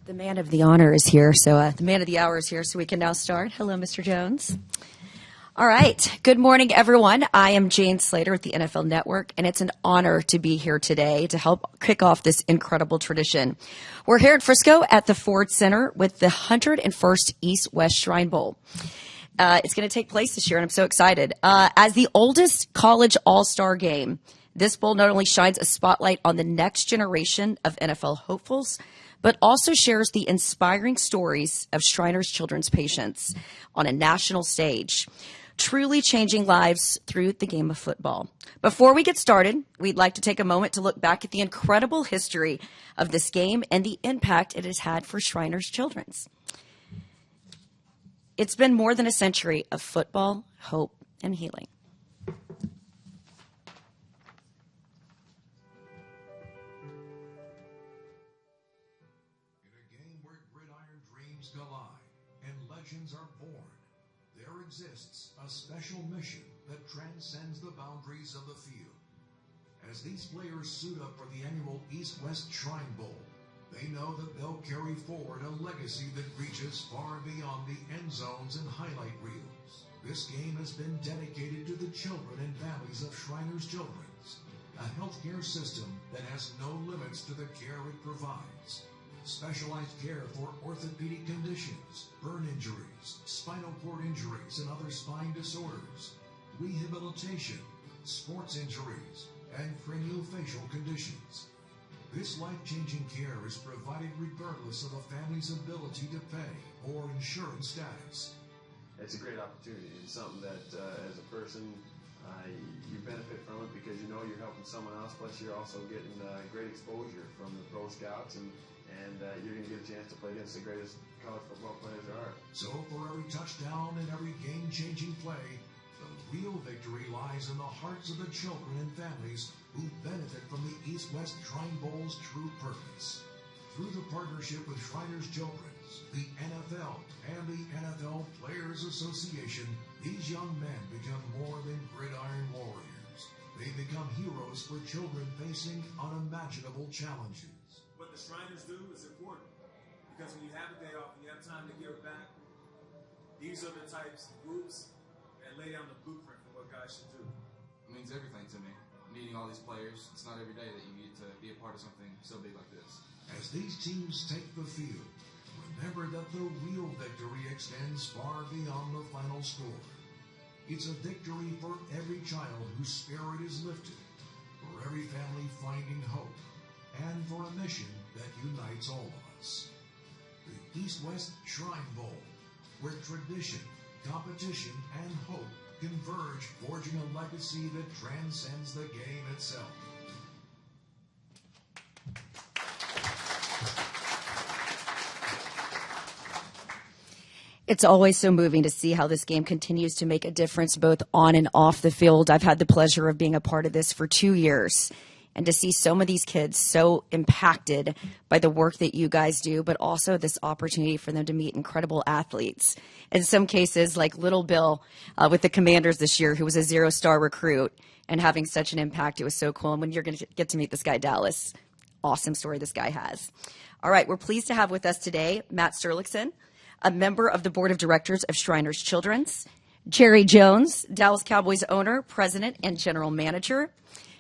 The man of the honor is here, so the man of the hour is here, so we can now start. Hello, Mr. Jones. All right. Good morning, everyone. I am Jane Slater at the NFL Network, and it's an honor to be here today to help kick off this incredible tradition. We're here in Frisco at the Ford Center with the 101st East-West Shrine Bowl. It's going to take place this year, and I'm so excited. As the oldest college all-star game, this bowl not only shines a spotlight on the next generation of NFL hopefuls, but also shares the inspiring stories of Shriners Children's patients on a national stage, truly changing lives through the game of football. Before we get started, we'd like to take a moment to look back at the incredible history of this game and the impact it has had for Shriners Children's. It's been more than a century of football, hope, and healing. Exists a special mission that transcends the boundaries of the field. As these players suit up for the annual East-West Shrine Bowl, they know that they'll carry forward a legacy that reaches far beyond the end zones and highlight reels. This game has been dedicated to the children and families of Shriners Children's, a healthcare system that has no limits to the care it provides. Specialized care for orthopedic conditions, burn injuries, spinal cord injuries, and other spine disorders, rehabilitation, sports injuries, and craniofacial conditions. This life-changing care is provided regardless of a family's ability to pay or insurance status. It's a great opportunity. It's something that, as a person, you benefit from it because you know you're helping someone else, plus you're also getting great exposure from the pro scouts, and you're going to get a chance to play against the greatest college football players there are. So for every touchdown and every game-changing play, the real victory lies in the hearts of the children and families who benefit from the East-West Shrine Bowl's true purpose. Through the partnership with Shriners Children's, the NFL, and the NFL Players Association, these young men become more than gridiron warriors. They become heroes for children facing unimaginable challenges. What the Shriners do is important, because when you have a day off and you have time to give back, these are the types of groups that lay down the blueprint for what guys should do. It means everything to me. Meeting all these players, it's not every day that you get to be a part of something so big like this. As these teams take the field, remember that the real victory extends far beyond the final score. It's a victory for every child whose spirit is lifted, for every family finding hope, and for a mission that unites all of us. The East-West Shrine Bowl, where tradition, competition, and hope converge, forging a legacy that transcends the game itself. It's always so moving to see how this game continues to make a difference both on and off the field. I've had the pleasure of being a part of this for 2 years. And to see some of these kids so impacted by the work that you guys do, but also this opportunity for them to meet incredible athletes. In some cases, like little Bill with the Commanders this year, who was a 0-star recruit and having such an impact, it was so cool. And when you're going to get to meet this guy, Dallas, awesome story this guy has. All right, we're pleased to have with us today Matt Sterlickson, a member of the board of directors of Shriners Children's, Jerry Jones, Dallas Cowboys owner, president, and general manager,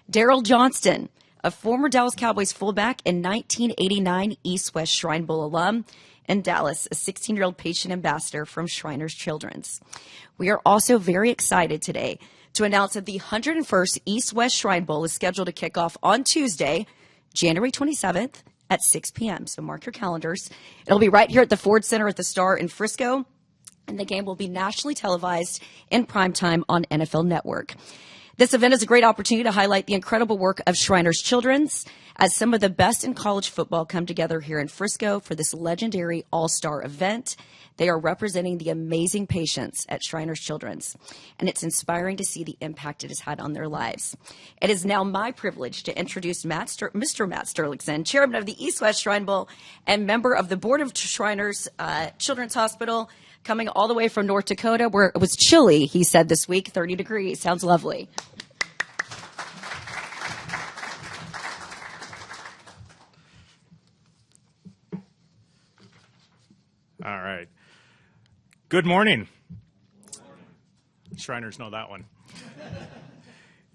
Daryl Johnston, a former Dallas Cowboys fullback and 1989 East-West Shrine Bowl alum, and Dallas, a 16-year-old patient ambassador from Shriners Children's. We are also very excited today to announce that the 101st East-West Shrine Bowl is scheduled to kick off on Tuesday, January 27th at 6 p.m., so mark your calendars. It'll be right here at the Ford Center at the Star in Frisco, and the game will be nationally televised in primetime on NFL Network. This event is a great opportunity to highlight the incredible work of Shriners Children's as some of the best in college football come together here in Frisco for this legendary all-star event. They are representing the amazing patients at Shriners Children's, and it's inspiring to see the impact it has had on their lives. It is now my privilege to introduce Mr. Matt Sterlickson, chairman of the East-West Shrine Bowl and member of the board of Shriners Children's Hospital, coming all the way from North Dakota, where it was chilly, he said this week, 30 degrees. Sounds lovely. All right. Good morning. Shriners know that one.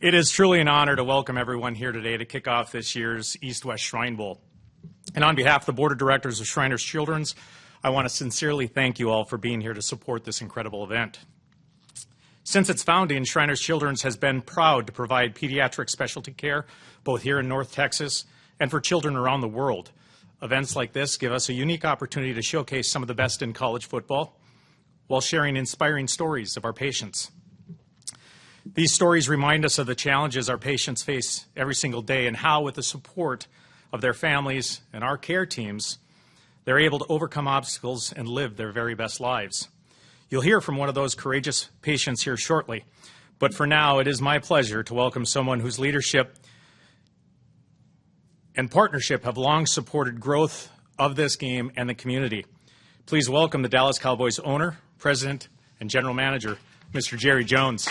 It is truly an honor to welcome everyone here today to kick off this year's East-West Shrine Bowl. And on behalf of the Board of Directors of Shriners Children's, I want to sincerely thank you all for being here to support this incredible event. Since its founding, Shriners Children's has been proud to provide pediatric specialty care both here in North Texas and for children around the world. Events like this give us a unique opportunity to showcase some of the best in college football while sharing inspiring stories of our patients. These stories remind us of the challenges our patients face every single day and how, with the support of their families and our care teams, they're able to overcome obstacles and live their very best lives. You'll hear from one of those courageous patients here shortly, but for now, it is my pleasure to welcome someone whose leadership and partnership have long supported growth of this game and the community. Please welcome the Dallas Cowboys owner, president, and general manager, Mr. Jerry Jones.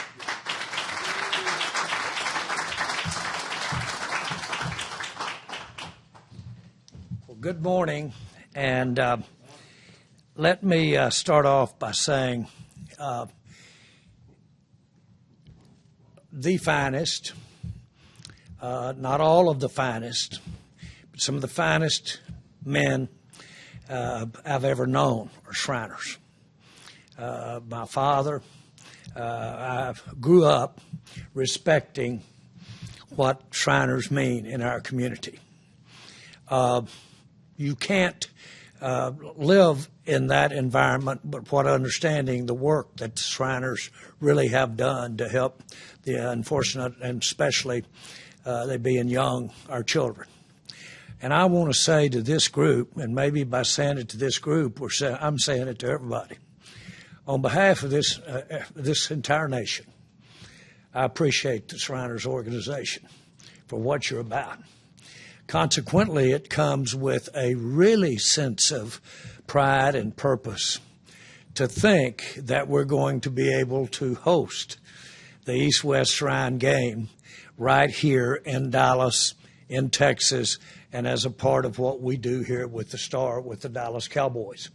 Well, good morning, and let me start off by saying the finest, not all of the finest, but some of the finest men I've ever known are Shriners. My father, I grew up respecting what Shriners mean in our community. You can't live in that environment but what understanding the work that the Shriners really have done to help the unfortunate, and especially they being young, our children. And I want to say to this group, and maybe by saying it to this group, I'm saying it to everybody. On behalf of this entire nation, I appreciate the Shriners organization for what you're about. Consequently, it comes with a really sense of pride and purpose to think that we're going to be able to host the East-West Shrine game right here in Dallas, in Texas, and as a part of what we do here with the Star, with the Dallas Cowboys.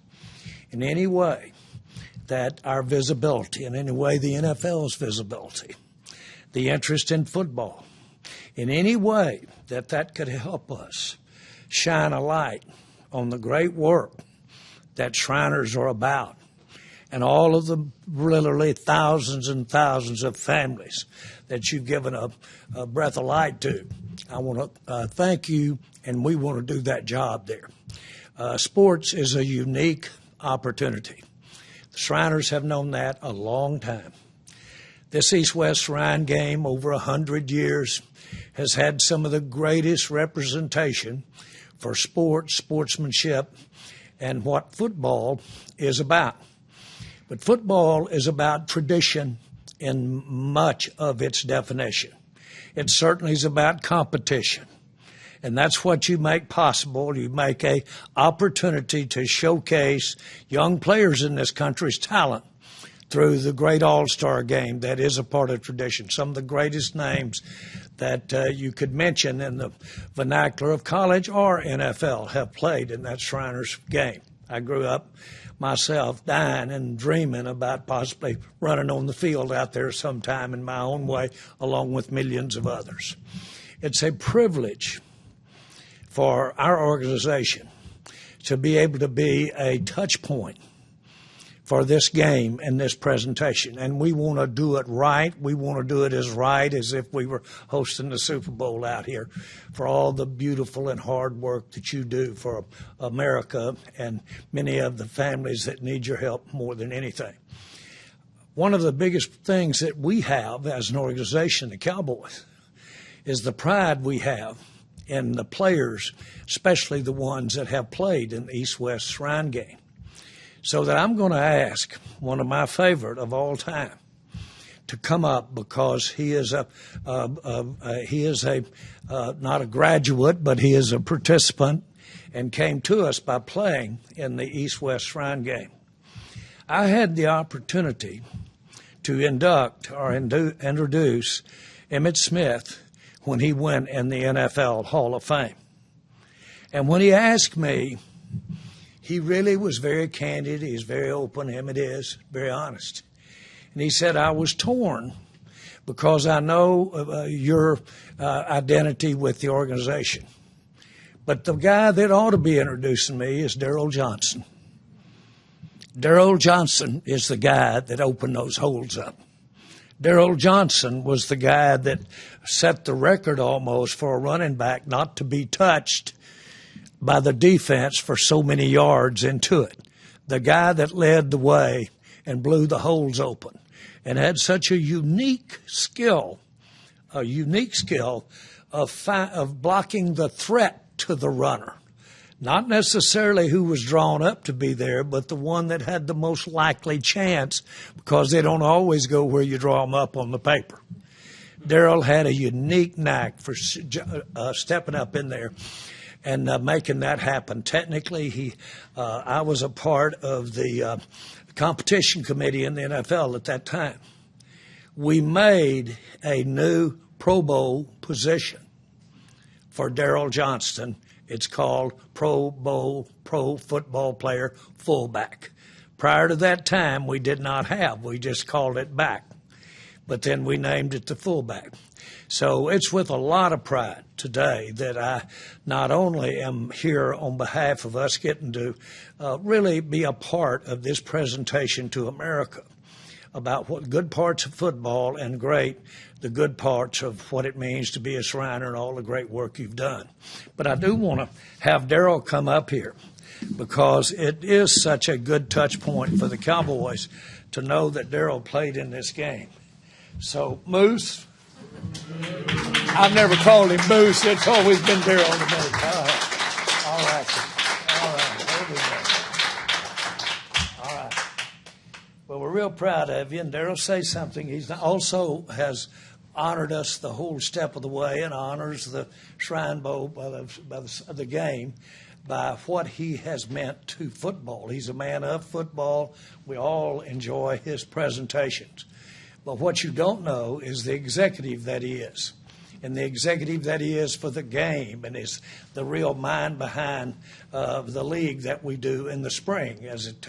In any way that our visibility, in any way the NFL's visibility, the interest in football, in any way that could help us shine a light on the great work that Shriners are about, and all of the literally thousands and thousands of families that you've given a breath of light to. I want to thank you, and we want to do that job there. Sports is a unique opportunity. The Shriners have known that a long time. This East-West Shrine game, over 100 years, has had some of the greatest representation for sports, sportsmanship, and what football is about. But football is about tradition in much of its definition. It certainly is about competition. And that's what you make possible. You make an opportunity to showcase young players in this country's talent through the great all-star game that is a part of tradition. Some of the greatest names that you could mention in the vernacular of college or NFL have played in that Shriners game. I grew up myself dying and dreaming about possibly running on the field out there sometime in my own way, along with millions of others. It's a privilege for our organization to be able to be a touch point for this game and this presentation. And we want to do it right. We want to do it as right as if we were hosting the Super Bowl out here, for all the beautiful and hard work that you do for America and many of the families that need your help more than anything. One of the biggest things that we have as an organization, the Cowboys, is the pride we have in the players, especially the ones that have played in the East-West Shrine game. So that I'm going to ask one of my favorite of all time to come up, because he is not a graduate, but he is a participant and came to us by playing in the East-West Shrine game. I had the opportunity to induct or introduce Emmitt Smith when he went in the NFL Hall of Fame. And when he asked me, he really was very candid. He's very open, him it is, very honest. And he said, I was torn because I know your identity with the organization. But the guy that ought to be introducing me is Darrell Johnson. Darrell Johnson is the guy that opened those holes up. Darrell Johnson was the guy that set the record almost for a running back not to be touched by the defense for so many yards into it. The guy that led the way and blew the holes open and had such a unique skill of blocking the threat to the runner. Not necessarily who was drawn up to be there, but the one that had the most likely chance, because they don't always go where you draw them up on the paper. Darrell had a unique knack for stepping up in there and making that happen. Technically, I was a part of the competition committee in the NFL at that time. We made a new Pro Bowl position for Darrell Johnston. It's called Pro Bowl, Pro Football Player Fullback. Prior to that time, we did not have. We just called it back. But then we named it the fullback. So it's with a lot of pride today that I not only am here on behalf of us getting to really be a part of this presentation to America about what good parts of football and the good parts of what it means to be a Shriner and all the great work you've done. But I do want to have Darrell come up here because it is such a good touch point for the Cowboys to know that Darrell played in this game. So, Moose, I've never called him Moose. It's always been Darrell to me. All right. There we go. All right. Well, we're real proud of you. And Darrell, say something. He also has honored us the whole step of the way and honors the Shrine Bowl by the game by what he has meant to football. He's a man of football. We all enjoy his presentations. But what you don't know is the executive that he is, and the executive that he is for the game, and is the real mind behind the league that we do in the spring, as it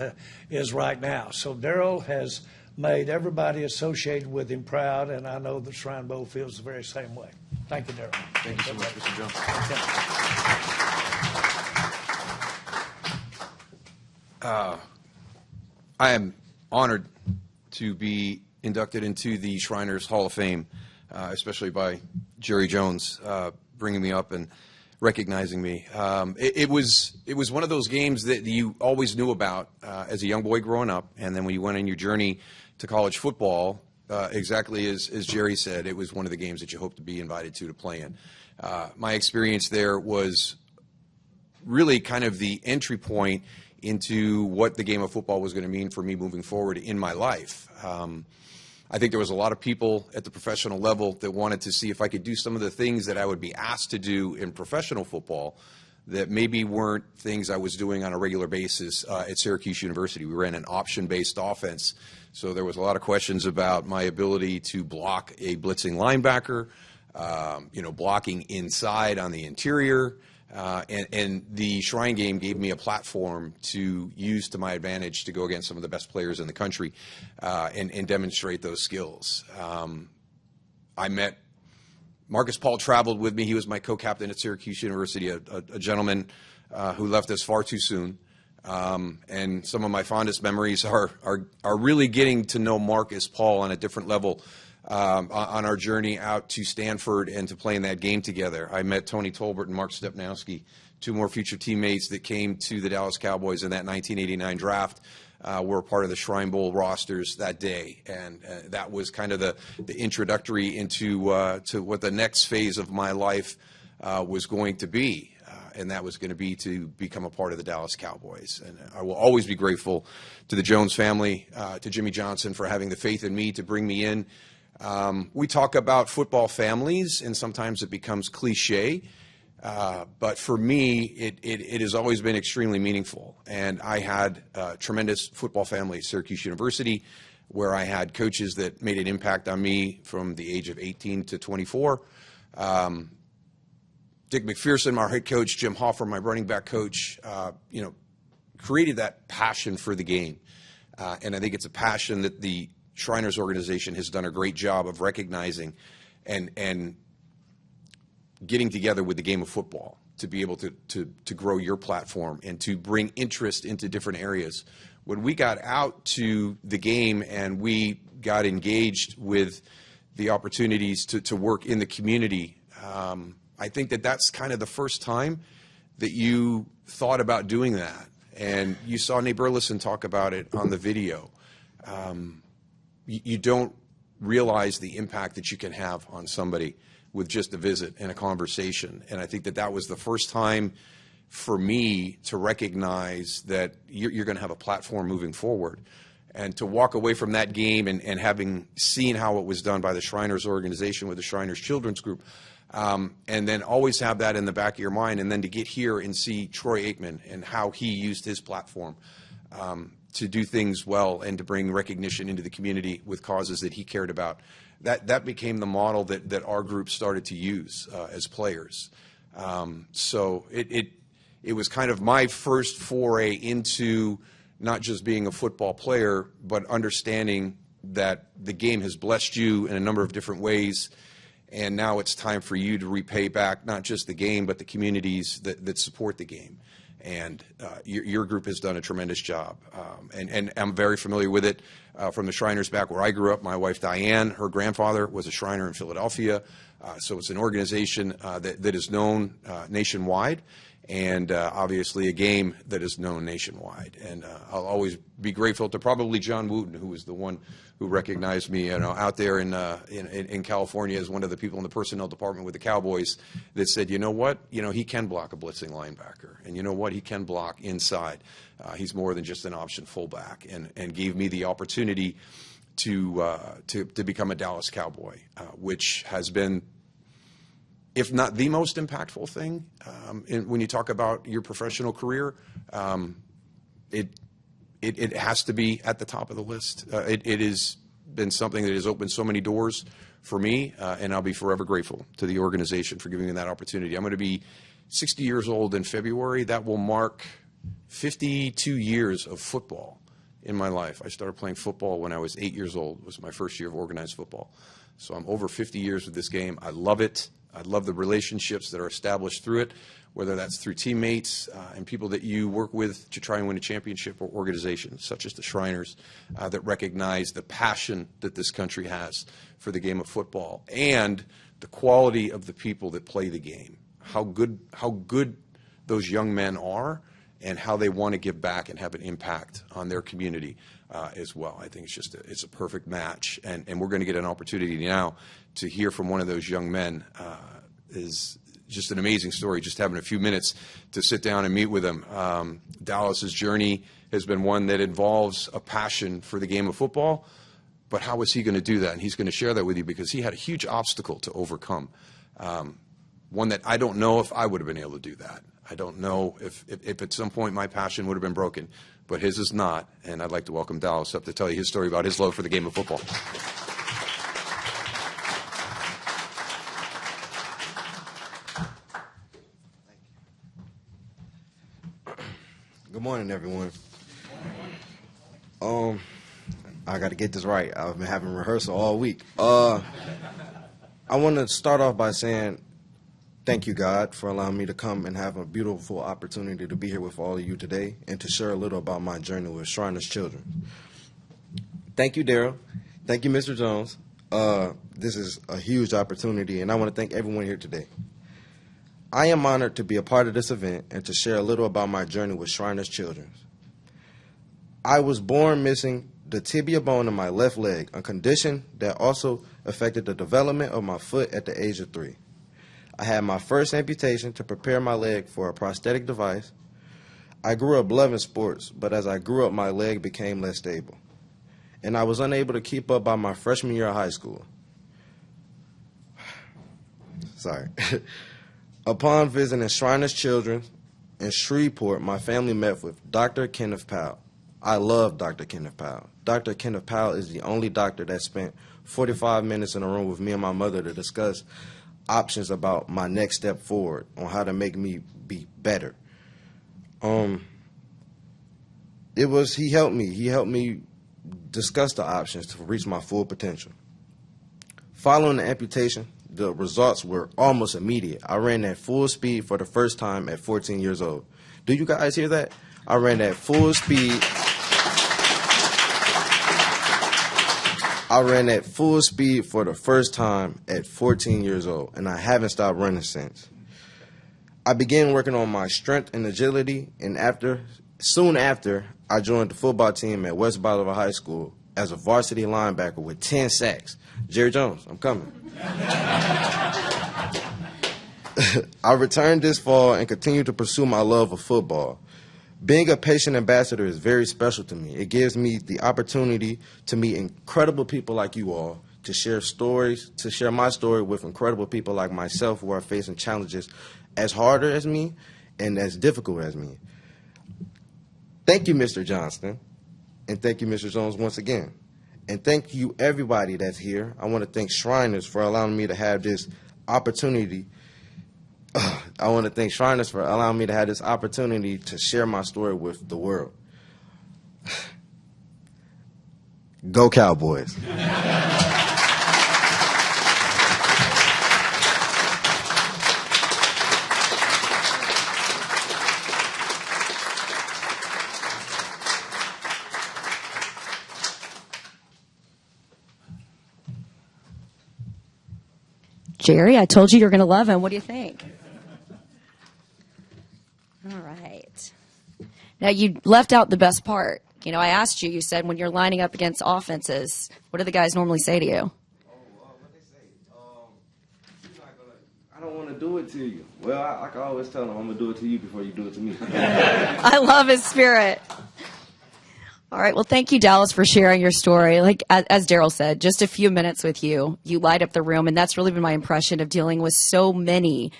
is right now. So Darrell has made everybody associated with him proud, and I know the Shrine Bowl feels the very same way. Thank you, Darrell. Thank you so much, Mr. Jones. I am honored to be inducted into the Shriners Hall of Fame, especially by Jerry Jones bringing me up and recognizing me. It was one of those games that you always knew about as a young boy growing up, and then when you went on your journey to college football, exactly as Jerry said, it was one of the games that you hoped to be invited to play in. My experience there was really kind of the entry point into what the game of football was going to mean for me moving forward in my life. I think there was a lot of people at the professional level that wanted to see if I could do some of the things that I would be asked to do in professional football that maybe weren't things I was doing on a regular basis at Syracuse University. We ran an option-based offense, so there was a lot of questions about my ability to block a blitzing linebacker, blocking inside on the interior, and the Shrine game gave me a platform to use to my advantage to go against some of the best players in the country and demonstrate those skills. I met Marcus Paul traveled with me. He was my co-captain at Syracuse University, a gentleman who left us far too soon. And some of my fondest memories are really getting to know Marcus Paul on a different level on our journey out to Stanford and to play in that game together. I met Tony Tolbert and Mark Stepnowski, two more future teammates that came to the Dallas Cowboys in that 1989 draft. Were part of the Shrine Bowl rosters that day, and that was kind of the introductory into to what the next phase of my life was going to be, and that was going to be to become a part of the Dallas Cowboys. And I will always be grateful to the Jones family, to Jimmy Johnson for having the faith in me to bring me in. We talk about football families, and sometimes it becomes cliche. But for me, it has always been extremely meaningful. And I had a tremendous football family at Syracuse University, where I had coaches that made an impact on me from the age of 18 to 24. Dick McPherson, my head coach, Jim Hoffer, my running back coach, created that passion for the game. And I think it's a passion that the Shriners organization has done a great job of recognizing and getting together with the game of football to be able to grow your platform and to bring interest into different areas. When we got out to the game and we got engaged with the opportunities to work in the community, I think that that's kind of the first time that you thought about doing that. And you saw Nate Burleson talk about it on the video. You don't realize the impact that you can have on somebody with just a visit and a conversation. And I think that that was the first time for me to recognize that you're going to have a platform moving forward. And to walk away from that game and having seen how it was done by the Shriners organization with the Shriners Children's Group, and then always have that in the back of your mind, and then to get here and see Troy Aikman and how he used his platform to do things well and to bring recognition into the community with causes that he cared about. That became the model that our group started to use as players. So it was kind of my first foray into not just being a football player, but understanding that the game has blessed you in a number of different ways. And now it's time for you to repay back not just the game, but the communities that support the game. And your group has done a tremendous job. And I'm very familiar with it from the Shriners back where I grew up. My wife, Diane, her grandfather was a Shriner in Philadelphia. So it's an organization that is known nationwide, and obviously a game that is known nationwide. And I'll always be grateful to probably John Wooten, who was the one who recognized me, out there in California as one of the people in the personnel department with the Cowboys that said, you know what, he can block a blitzing linebacker, and you know what, he can block inside. He's more than just an option fullback, and gave me the opportunity to become a Dallas Cowboy, which has been, if not the most impactful thing, when you talk about your professional career, it has to be at the top of the list. It has been something that has opened so many doors for me, and I'll be forever grateful to the organization for giving me that opportunity. I'm going to be 60 years old in February. That will mark 52 years of football in my life. I started playing football when I was 8 years old. It was my first year of organized football. So I'm over 50 years with this game. I love it. I love the relationships that are established through it, whether that's through teammates and people that you work with to try and win a championship, or organizations such as the Shriners that recognize the passion that this country has for the game of football and the quality of the people that play the game, how good those young men are, and how they want to give back and have an impact on their community as well. I think it's a perfect match, and we're going to get an opportunity now to hear from one of those young men. Is just an amazing story, just having a few minutes to sit down and meet with him. Dallas's journey has been one that involves a passion for the game of football, but how is he going to do that? And he's going to share that with you because he had a huge obstacle to overcome, one that I don't know if I would have been able to do that. I don't know if at some point my passion would have been broken, but his is not. And I'd like to welcome Dallas up to tell you his story about his love for the game of football. Good morning, everyone. I got to get this right. I've been having rehearsal all week. I want to start off by saying thank you, God, for allowing me to come and have a beautiful opportunity to be here with all of you today and to share a little about my journey with Shriners Children. Thank you, Daryl. Thank you, Mr. Jones. This is a huge opportunity, and I want to thank everyone here today. I am honored to be a part of this event and to share a little about my journey with Shriners Children. I was born missing the tibia bone in my left leg, a condition that also affected the development of my foot at the age of 3. I had my first amputation to prepare my leg for a prosthetic device. I grew up loving sports, but as I grew up, my leg became less stable, and I was unable to keep up by my freshman year of high school. Sorry. Upon visiting Shriners Children in Shreveport, my family met with Dr. Kenneth Powell. I love Dr. Kenneth Powell. Dr. Kenneth Powell is the only doctor that spent 45 minutes in a room with me and my mother to discuss options about my next step forward on how to make me be better. He helped me. He helped me discuss the options to reach my full potential. Following the amputation, the results were almost immediate. I ran at full speed for the first time at 14 years old. Do you guys hear that? I ran at full speed. I ran at full speed for the first time at 14 years old, and I haven't stopped running since. I began working on my strength and agility, and soon after, I joined the football team at West Bolivar High School as a varsity linebacker with 10 sacks. Jerry Jones, I'm coming. I returned this fall and continue to pursue my love of football. Being a patient ambassador is very special to me. It gives me the opportunity to meet incredible people like you all, to share stories, to share my story with incredible people like myself who are facing challenges as harder as me and as difficult as me. Thank you, Mr. Johnston, and thank you, Mr. Jones, once again. And thank you, everybody that's here. I want to thank Shriners for allowing me to have this opportunity. I want to thank Shriners for allowing me to have this opportunity to share my story with the world. Go Cowboys. Jerry, I told you you're going to love him. What do you think? All right. Now, you left out the best part. You know, I asked you, you said when you're lining up against offenses, what do the guys normally say to you? What they say? I don't want to do it to you. Well, I can always tell them I'm going to do it to you before you do it to me. I love his spirit. All right. Well, thank you, Dallas, for sharing your story. Like, as Daryl said, just a few minutes with you, you light up the room. And that's really been my impression of dealing with so many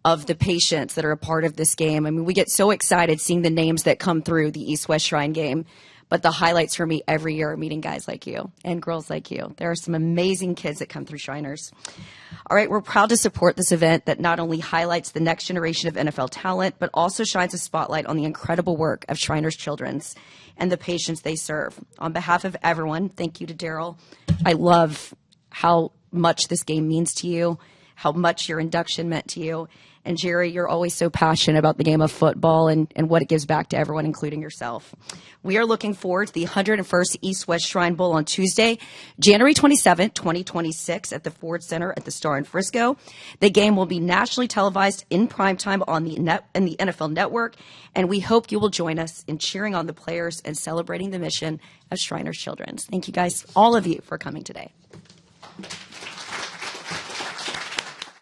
of the patients that are a part of this game. I mean, we get so excited seeing the names that come through the East-West Shrine game. But the highlights for me every year are meeting guys like you and girls like you. There are some amazing kids that come through Shriners. All right, we're proud to support this event that not only highlights the next generation of NFL talent, but also shines a spotlight on the incredible work of Shriners Children's and the patients they serve. On behalf of everyone, thank you to Daryl. I love how much this game means to you, how much your induction meant to you. And Jerry, you're always so passionate about the game of football and what it gives back to everyone, including yourself. We are looking forward to the 101st East-West Shrine Bowl on Tuesday, January 27th, 2026 at the Ford Center at the Star in Frisco. The game will be nationally televised in primetime on the NFL Network, and we hope you will join us in cheering on the players and celebrating the mission of Shriners Children's. Thank you guys, all of you, for coming today.